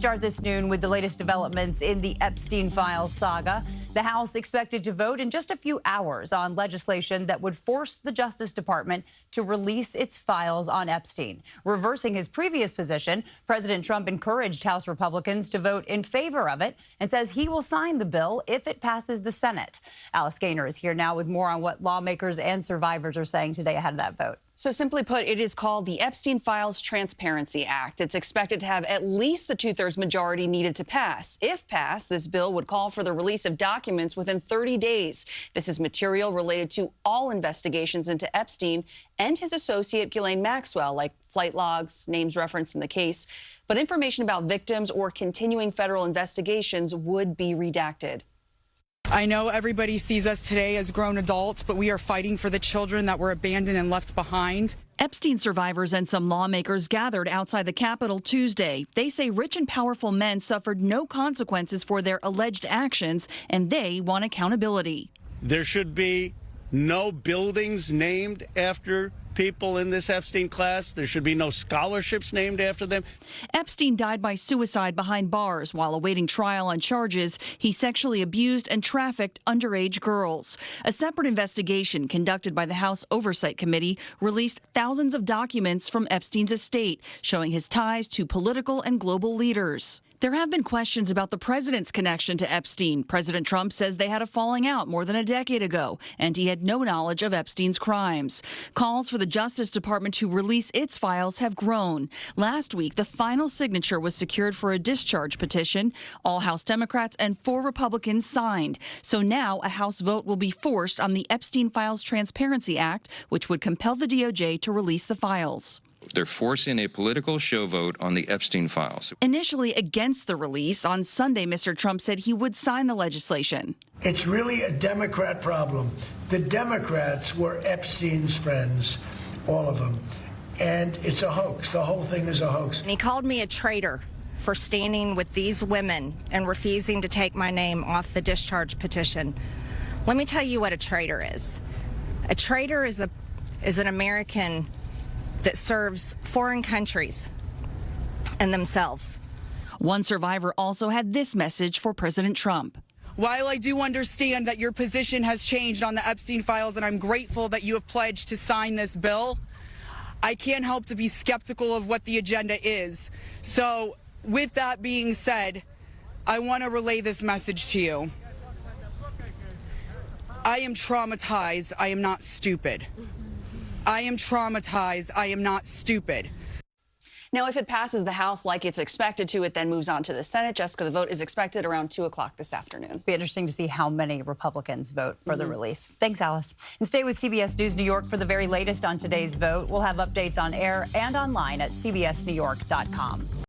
start this noon with the latest developments in the Epstein files saga. The House expected to vote in just a few hours on legislation that would force the Justice Department to release its files on Epstein. Reversing his previous position, President Trump encouraged House Republicans to vote in favor of it and says he will sign the bill if it passes the Senate. Alice Gaynor is here now with more on what lawmakers and survivors are saying today ahead of that vote. So simply put, it is called the Epstein Files Transparency Act. It's expected to have at least the two-thirds majority needed to pass. If passed, this bill would call for the release of documents within 30 days. This is material related to all investigations into Epstein and his associate Ghislaine Maxwell, like flight logs, names referenced in the case. But information about victims or continuing federal investigations would be redacted. I know everybody sees us today as grown adults, but we are fighting for the children that were abandoned and left behind. Epstein survivors and some lawmakers gathered outside the Capitol Tuesday. They say rich and powerful men suffered no consequences for their alleged actions, and they want accountability. There should be no buildings named after people in this Epstein class. There should be no scholarships named after them. Epstein died by suicide behind bars while awaiting trial on charges he sexually abused and trafficked underage girls. A separate investigation conducted by the House Oversight Committee released thousands of documents from Epstein's estate showing his ties to political and global leaders. There have been questions about the president's connection to Epstein. President Trump says they had a falling out more than a decade ago, and he had no knowledge of Epstein's crimes. Calls for the Justice Department to release its files have grown. Last week, the final signature was secured for a discharge petition. All House Democrats and 4 Republicans signed. So now a House vote will be forced on the Epstein Files Transparency Act, which would compel the DOJ to release the files. They're forcing a political show vote on the Epstein files. Initially against the release, on Sunday, Mr. Trump said he would sign the legislation. It's really a Democrat problem. The Democrats were Epstein's friends, all of them. And it's a hoax. The whole thing is a hoax. And he called me a traitor for standing with these women and refusing to take my name off the discharge petition. Let me tell you what a traitor is. A traitor is an American that serves foreign countries and themselves. One survivor also had this message for President Trump. While I do understand that your position has changed on the Epstein files, and I'm grateful that you have pledged to sign this bill, I can't help to be skeptical of what the agenda is. So with that being said, I want to relay this message to you. I am traumatized. I am not stupid. I am traumatized. I am not stupid. Now, if it passes the House like it's expected to, it then moves on to the Senate. Jessica, the vote is expected around 2 o'clock this afternoon. It'll be interesting to see how many Republicans vote for the release. Thanks, Alice. And stay with CBS News New York for the very latest on today's vote. We'll have updates on air and online at cbsnewyork.com.